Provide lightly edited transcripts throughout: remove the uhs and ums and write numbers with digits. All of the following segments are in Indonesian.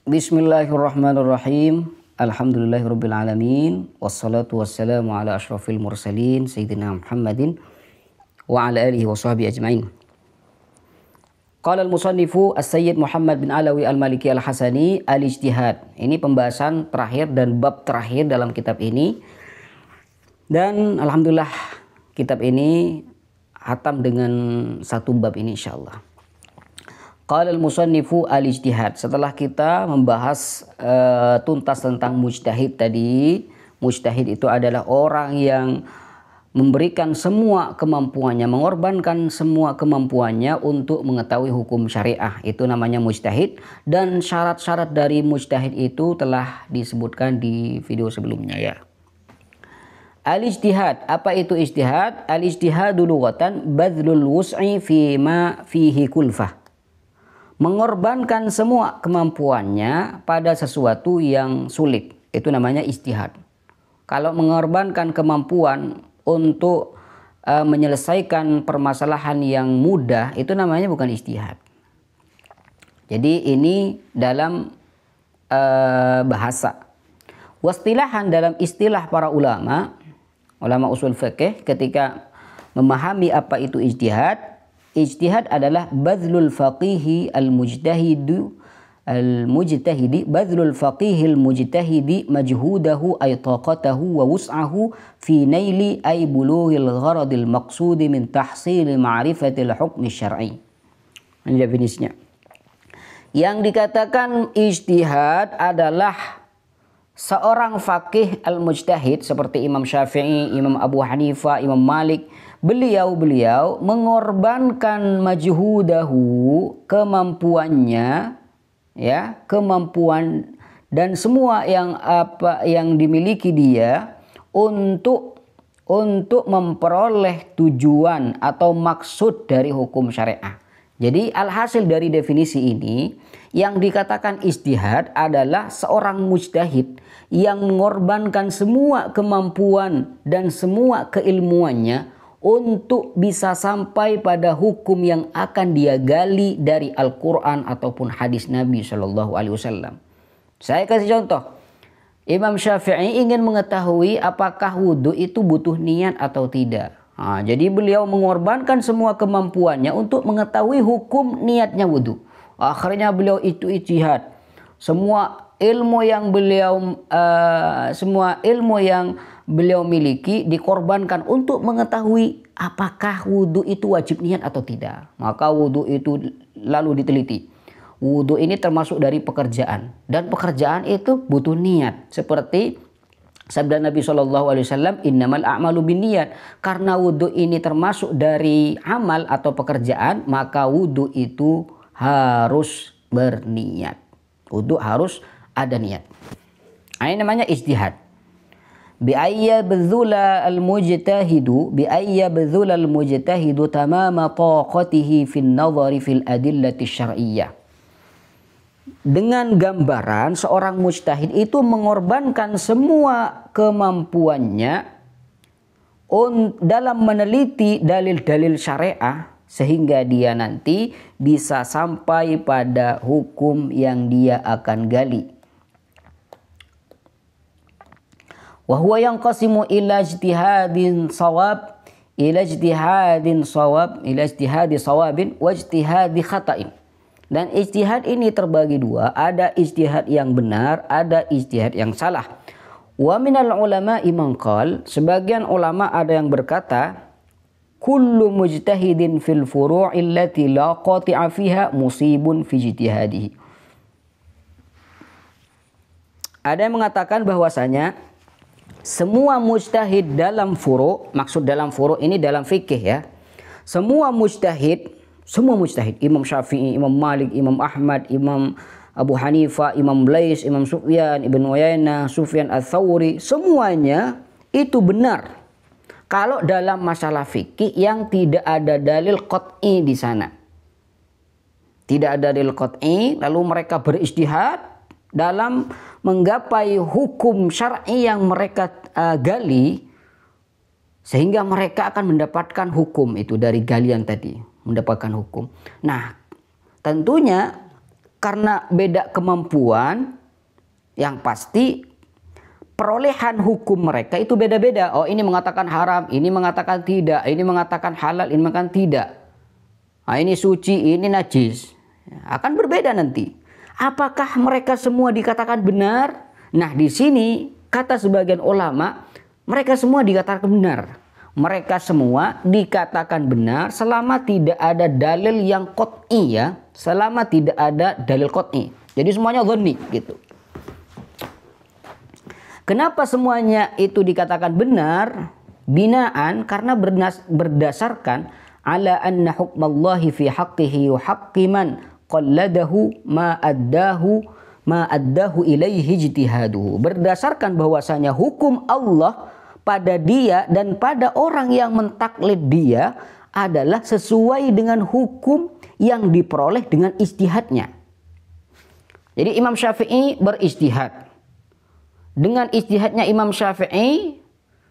Bismillahirrahmanirrahim. Alhamdulillahirabbil alamin. Wassalatu wassalamu ala asyrafil mursalin sayyidina Muhammadin wa ala alihi wa sahbihi ajmain. Qala al-musannifu As-Sayyid Muhammad bin Alawi Al-Maliki Al-Hasani Al-Ijtihad. Ini pembahasan terakhir dan bab terakhir dalam kitab ini. Dan alhamdulillah kitab ini hatam dengan satu bab ini insyaallah. Qala al-musannifu al-ijtihad. Setelah kita membahas tuntas tentang mujtahid tadi, mujtahid itu adalah orang yang memberikan semua kemampuannya, mengorbankan semua kemampuannya untuk mengetahui hukum syariah. Itu namanya mujtahid, dan syarat-syarat dari mujtahid itu telah disebutkan di video sebelumnya ya. Al-ijtihad, apa itu ijtihad? Al-ijtihadu lughatan badlul wus'i fi ma fihi kulfah. Mengorbankan semua kemampuannya pada sesuatu yang sulit, itu namanya ijtihad. Kalau mengorbankan kemampuan untuk menyelesaikan permasalahan yang mudah, itu namanya bukan ijtihad. Jadi ini dalam bahasa. Wastilahan, dalam istilah para ulama usul fikih ketika memahami apa itu ijtihad. Ijtihad adalah badlul faqih al-mujtahidi majhudahu ay taqatahu wa wus'ahu fi naili ay bulughil gharadil maqsudi min tahsil ma'rifatil hukm syar'i. Ini definisinya. Yang dikatakan ijtihad adalah seorang faqih al-mujtahid seperti Imam Syafi'i, Imam Abu Hanifah, Imam Malik. Beliau mengorbankan majhudahu, kemampuannya, ya, kemampuan dan semua yang dimiliki dia untuk memperoleh tujuan atau maksud dari hukum syariah. Jadi alhasil dari definisi ini, yang dikatakan ijtihad adalah seorang mujtahid yang mengorbankan semua kemampuan dan semua keilmuannya untuk bisa sampai pada hukum yang akan dia gali dari Al-Quran ataupun hadis Nabi Shallallahu Alaihi Wasallam. Saya kasih contoh. Imam Syafi'i ingin mengetahui apakah wudhu itu butuh niat atau tidak. Jadi beliau mengorbankan semua kemampuannya untuk mengetahui hukum niatnya wudhu. Akhirnya beliau itu ijtihad. Semua ilmu yang beliau miliki dikorbankan untuk mengetahui apakah wudhu itu wajib niat atau tidak. Maka wudhu itu lalu diteliti. Wudhu ini termasuk dari pekerjaan, dan pekerjaan itu butuh niat. Seperti sabda Nabi SAW, innamal a'malu binniyat. Karena wudhu ini termasuk dari amal atau pekerjaan, maka wudhu itu harus berniat. Wudhu harus ada niat. Ini namanya ijtihad. Bi'ayya badzula al-mujtahidu tamama taqatihi fin nadhari fil adillati syar'iyyah. Dengan gambaran seorang mujtahid itu mengorbankan semua kemampuannya dalam meneliti dalil-dalil syariah sehingga dia nanti bisa sampai pada hukum yang dia akan gali. Wa huwa yanqasimu ila ijtihadi sawabin wa ijtihadi khata'in. Dan ijtihad ini terbagi dua, ada ijtihad yang benar, ada ijtihad yang salah. Wa minal ulama'i man qala, sebagian ulama ada yang berkata, kullu mujtahidin fil furu'i allati la qati'a fiha musibun fi ijtihadihi. Ada yang mengatakan bahwasanya semua mujtahid dalam furu', maksud dalam furu' ini dalam fikih ya. Semua mujtahid, Imam Syafi'i, Imam Malik, Imam Ahmad, Imam Abu Hanifah, Imam Lais, Imam Sufyan, Ibn Uyainah, Sufyan Ats-Tsauri, semuanya itu benar. Kalau dalam masalah fikih yang tidak ada dalil qat'i di sana. Tidak ada dalil qat'i, lalu mereka berijtihad dalam menggapai hukum syar'i yang mereka gali, sehingga mereka akan mendapatkan hukum itu dari galian tadi, mendapatkan hukum. Nah, tentunya karena beda kemampuan, yang pasti perolehan hukum mereka itu beda-beda. Oh, ini mengatakan haram, ini mengatakan tidak, ini mengatakan halal, ini mengatakan tidak. Nah, ini suci, ini najis. Akan berbeda nanti. Apakah mereka semua dikatakan benar? Nah, di sini kata sebagian ulama, mereka semua dikatakan benar. Mereka semua dikatakan benar selama tidak ada dalil yang qot'i ya. Selama tidak ada dalil qot'i. Jadi semuanya dhanni gitu. Kenapa semuanya itu dikatakan benar? Binaan karena berdasarkan ala anna hukmallahi fi haqqihi yuhaqqiman qalladahu ma addahu ilaihi ijtihaduhu. Berdasarkan bahwasanya hukum Allah pada dia dan pada orang yang mentaklid dia adalah sesuai dengan hukum yang diperoleh dengan ijtihadnya. Jadi Imam Syafi'i berijtihad. Dengan ijtihadnya Imam Syafi'i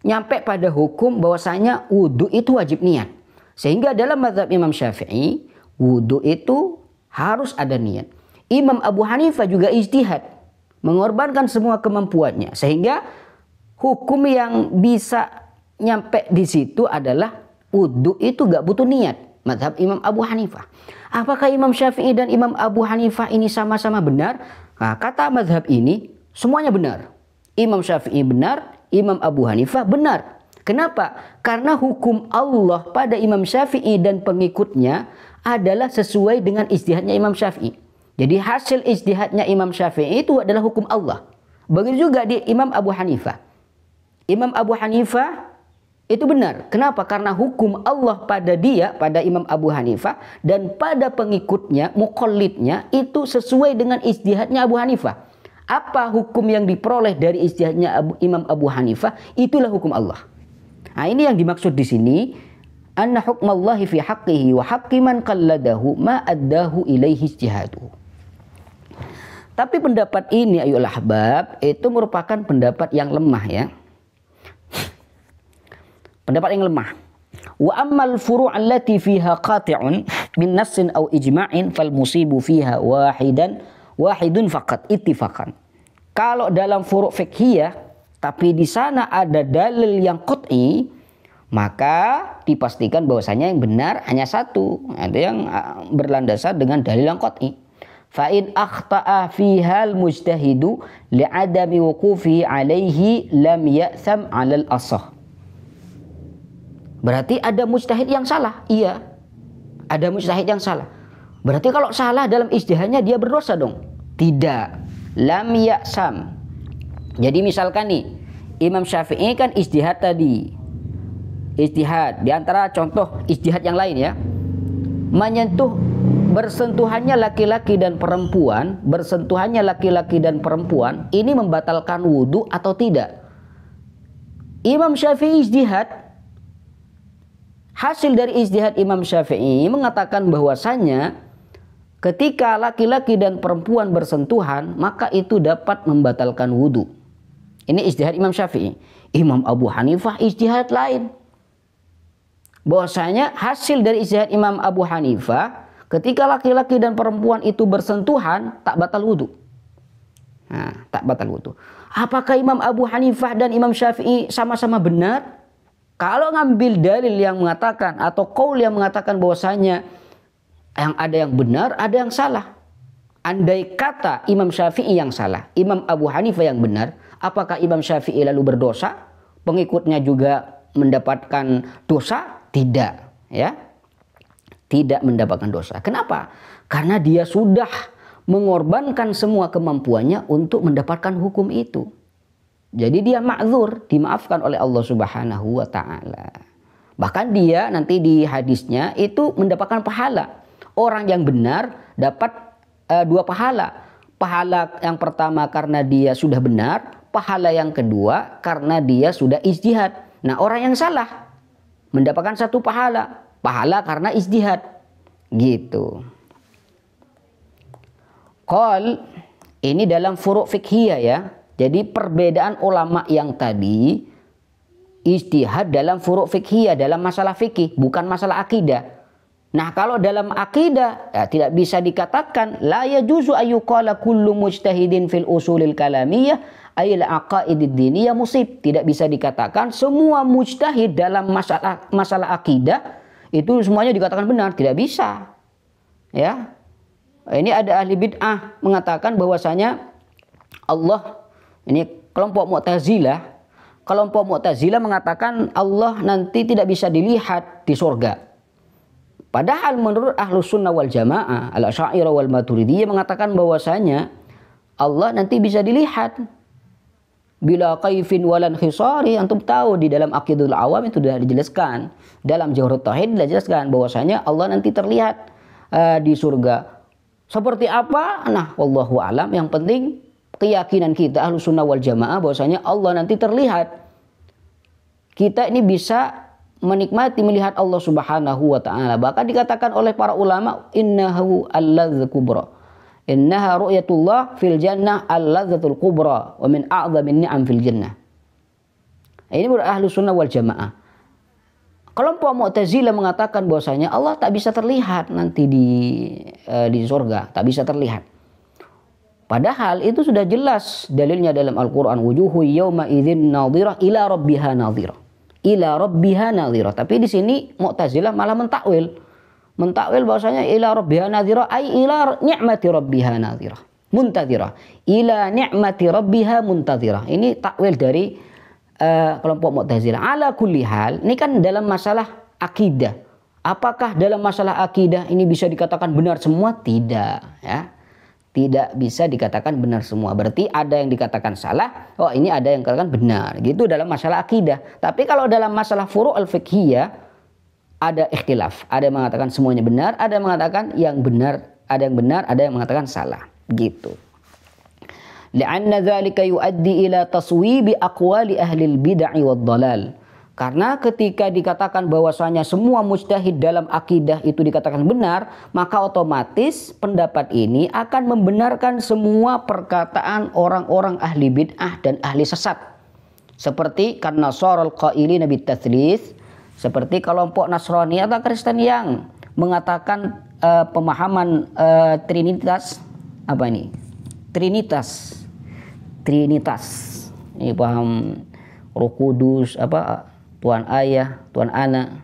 nyampe pada hukum bahwasanya wudu itu wajib niat. Sehingga dalam mazhab Imam Syafi'i wudu itu harus ada niat. Imam Abu Hanifah juga ijtihad, mengorbankan semua kemampuannya, sehingga hukum yang bisa nyampe di situ adalah wudu itu gak butuh niat. Mazhab Imam Abu Hanifah. Apakah Imam Syafi'i dan Imam Abu Hanifah ini sama-sama benar? Nah, kata mazhab ini semuanya benar. Imam Syafi'i benar, Imam Abu Hanifah benar. Kenapa? Karena hukum Allah pada Imam Syafi'i dan pengikutnya adalah sesuai dengan ijtihadnya Imam Syafi'i. Jadi hasil ijtihadnya Imam Syafi'i itu adalah hukum Allah. Begitu juga di Imam Abu Hanifah. Imam Abu Hanifah itu benar. Kenapa? Karena hukum Allah pada dia, pada Imam Abu Hanifah dan pada pengikutnya, muqallidnya itu sesuai dengan ijtihadnya Abu Hanifah. Apa hukum yang diperoleh dari ijtihadnya Imam Abu Hanifah? Itulah hukum Allah. Nah, ini yang dimaksud di sini, anna hukmallahi fi haqqihi wa haqqi man qalladahu ma addahu ilaihi ijtihaduhu. Tapi pendapat ini ayolah ahbab itu merupakan pendapat yang lemah ya. Pendapat yang lemah. Wa ammal furu' allati fiha qati'un min nassin aw ijma'in fal musibu fiha wahidun faqat ittifaqan. Kalau dalam furu' fiqhiyah tapi di sana ada dalil yang qat'i, maka dipastikan bahwasanya yang benar hanya satu. Ada yang berlandasar dengan dalil yang qat'i. Fa in akhta'a fiha al-mujtahidu li'adami wuqufihi 'alaihi lam ya'tham 'alal asah. Berarti ada mujtahid yang salah. Iya. Ada mujtahid yang salah. Berarti kalau salah dalam ijtihadnya dia berdosa dong? Tidak. Lam ya'sam. Jadi misalkan nih, Imam Syafi'i kan ijtihad tadi. Ijtihad. Di antara contoh ijtihad yang lain ya. Menyentuh bersentuhannya laki-laki dan perempuan, ini membatalkan wudu atau tidak? Imam Syafi'i ijtihad. Hasil dari ijtihad Imam Syafi'i mengatakan bahwasanya ketika laki-laki dan perempuan bersentuhan, maka itu dapat membatalkan wudu. Ini ijtihad Imam Syafi'i. Imam Abu Hanifah ijtihad lain. Bahwasanya hasil dari ijtihad Imam Abu Hanifah, ketika laki-laki dan perempuan itu bersentuhan, tak batal wudu. Nah, tak batal wudu. Apakah Imam Abu Hanifah dan Imam Syafi'i sama-sama benar? Kalau ngambil dalil yang mengatakan atau qaul yang mengatakan bahwasanya yang ada yang benar, ada yang salah. Andai kata Imam Syafi'i yang salah, Imam Abu Hanifah yang benar, apakah Imam Syafi'i lalu berdosa? Pengikutnya juga mendapatkan dosa? Tidak, ya. Tidak mendapatkan dosa. Kenapa? Karena dia sudah mengorbankan semua kemampuannya untuk mendapatkan hukum itu. Jadi dia ma'dzur, dimaafkan oleh Allah Subhanahu wa taala. Bahkan dia nanti di hadisnya itu mendapatkan pahala. Orang yang benar dapat 2 pahala. Pahala yang pertama karena dia sudah benar, pahala yang kedua karena dia sudah ijtihad. Nah, orang yang salah mendapatkan 1 pahala. Pahala karena ijtihad. Gitu. Qal, ini dalam furu' fiqhiyah ya. Jadi perbedaan ulama yang tadi ijtihad dalam furu' fiqhiyah, dalam masalah fikih, bukan masalah akidah. Nah, kalau dalam akidah ya, tidak bisa dikatakan la yajuzu ayyuqala kullu mujtahidin fil usulil kalamiyah ayil aqaidid diniyah musib. Tidak bisa dikatakan semua mujtahid dalam masalah akidah itu semuanya dikatakan benar, tidak bisa. Ya. Ini ada ahli bid'ah mengatakan bahwasanya Allah, ini kelompok Mu'tazilah. Kelompok Mu'tazilah mengatakan Allah nanti tidak bisa dilihat di surga. Padahal menurut Ahlus Sunnah wal Jamaah, Al-Asy'ariyah wal Maturidiyah mengatakan bahwasanya Allah nanti bisa dilihat. Bila kaifin walan khisari, antum tahu di dalam Aqidul Awam itu sudah dijelaskan. Dalam Jawharut Tauhid dijelaskan bahwasanya Allah nanti terlihat di surga. Seperti apa? Nah, wallahu alam. Yang penting keyakinan kita Ahlus Sunnah wal Jamaah bahwasanya Allah nanti terlihat. Kita ini bisa menikmati melihat Allah Subhanahu wa taala. Bahkan dikatakan oleh para ulama innahu al-ladzatu kubra. Innaha ru'yatullah fil jannah al-ladzatul kubra wa min a'dhamin ni'am fil jannah. Ini menurut Ahlus Sunnah wal Jamaah. Kelompok Mu'tazilah mengatakan bahwasanya Allah tak bisa terlihat nanti di surga, tak bisa terlihat. Padahal itu sudah jelas dalilnya dalam Al-Qur'an, wujuhu yauma idzin nadhirah ila rabbiha nadhirah. Ila rabbiha nadhirah. Tapi di sini Mu'tazilah malah mentakwil bahwasanya ila rabbiha nadhirah ay ila ni'mati rabbiha nadhirah muntadhirah. Ila ni'mati rabbiha muntadhirah. Ini takwil dari kelompok Mu'tazilah. Ala kulli hal, ini kan dalam masalah akidah. Apakah dalam masalah akidah ini bisa dikatakan benar semua? Tidak, ya. Tidak bisa dikatakan benar semua. Berarti ada yang dikatakan salah, oh ini ada yang dikatakan benar. Gitu dalam masalah akidah. Tapi kalau dalam masalah furu' al-fiqhiyah ada ikhtilaf. Ada yang mengatakan semuanya benar, ada yang mengatakan yang benar, ada yang benar, ada yang mengatakan salah. Gitu. Li'anna dzalika yuaddi ila taswibi aqwali ahli al-bid'ah wad dhalal. Karena ketika dikatakan bahwasanya semua mujtahid dalam akidah itu dikatakan benar, maka otomatis pendapat ini akan membenarkan semua perkataan orang-orang ahli bid'ah dan ahli sesat. Seperti karena nasarul qailina bit tatslits, seperti kelompok Nasrani atau Kristen yang mengatakan pemahaman Trinitas, apa ini? Trinitas. Ini paham Roh Kudus, apa? Tuhan Ayah, Tuhan Anak.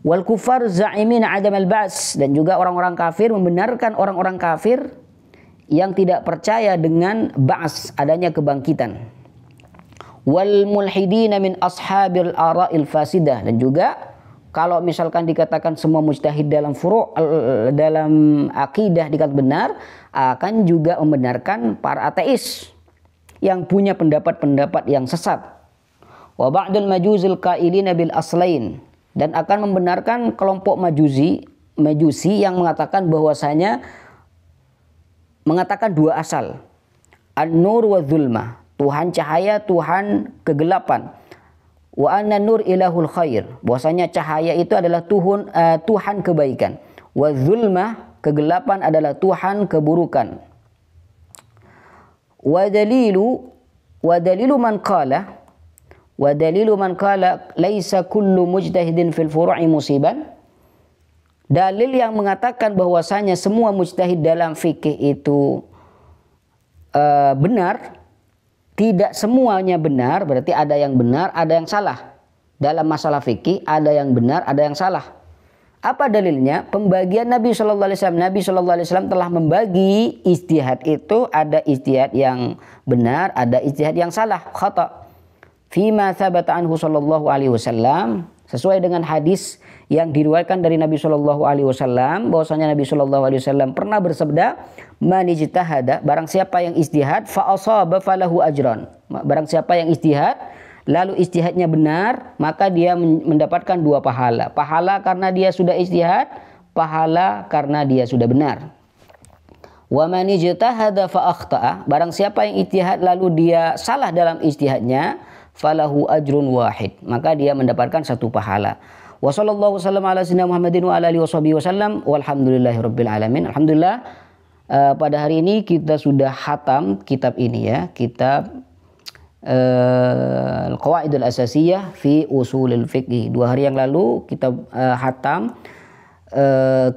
Wal kufar za'imin adam al-ba's, dan juga orang-orang kafir membenarkan orang-orang kafir yang tidak percaya dengan ba's, adanya kebangkitan. Wal mulhidina min ashabil ara'il fasidah, dan juga kalau misalkan dikatakan semua mujtahid dalam furu' dalam akidah dikatakan benar, akan juga membenarkan para ateis yang punya pendapat-pendapat yang sesat. Wa ba'dul majuzil qailina bil aslain, dan akan membenarkan kelompok majusi yang mengatakan bahwasanya mengatakan dua asal. An-nur wa zulmah, Tuhan cahaya, Tuhan kegelapan. Wa anna nur ilahul khair, bahwasanya cahaya itu adalah Tuhan kebaikan. Wa zulmah, kegelapan adalah Tuhan keburukan. Wa dalilu man qala laisa kullu mujtahidin fil furu'i musiban. Dalil yang mengatakan bahwasanya semua mujtahid dalam fikih itu benar, tidak semuanya benar, berarti ada yang benar, ada yang salah. Dalam masalah fikih ada yang benar, ada yang salah. Apa dalilnya? Pembagian Nabi Shallallahu Alaihi Wasallam. Nabi Shallallahu Alaihi Wasallam telah membagi ijtihad itu, ada ijtihad yang benar, ada ijtihad yang salah, khata'. Fima thabata anhu sallallahu alaihi wasallam, sesuai dengan hadis yang diriwayatkan dari Nabi sallallahu alaihi wasallam, bahwasanya Nabi sallallahu alaihi wasallam pernah bersabda, "Man ijtahada," barang siapa yang ijtihad, fa asaba falahu ajran. Barang siapa yang ijtihad lalu ijtihadnya benar, maka dia mendapatkan dua pahala. Pahala karena dia sudah ijtihad, pahala karena dia sudah benar. Wa man ijtahada fa akhta'a, barang siapa yang ijtihad lalu dia salah dalam ijtihadnya, falahu ajrun wahid, maka dia mendapatkan satu pahala. Wa sallallahu wasallam ala sayyidina Muhammadin wa ala alihi wasallam walhamdulillahirabbil alamin. Alhamdulillah pada hari ini kita sudah khatam kitab ini, ya, kitab Al-Qawaidul Asasiyah fi Usulil Fiqh. 2 hari yang lalu kita khatam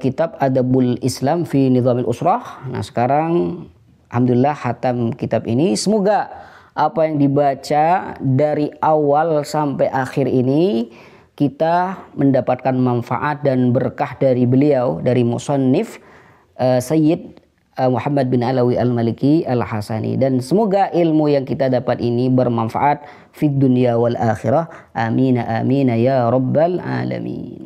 kitab Adabul Islam fi Nizamil Usrah. Nah, sekarang alhamdulillah hatam kitab ini. Semoga apa yang dibaca dari awal sampai akhir ini kita mendapatkan manfaat dan berkah dari beliau, dari musannif Sayyid Muhammad bin Alawi Al-Maliki Al-Hasani, dan semoga ilmu yang kita dapat ini bermanfaat fid dunya wal akhirah. Amin amin ya rabbal alamin.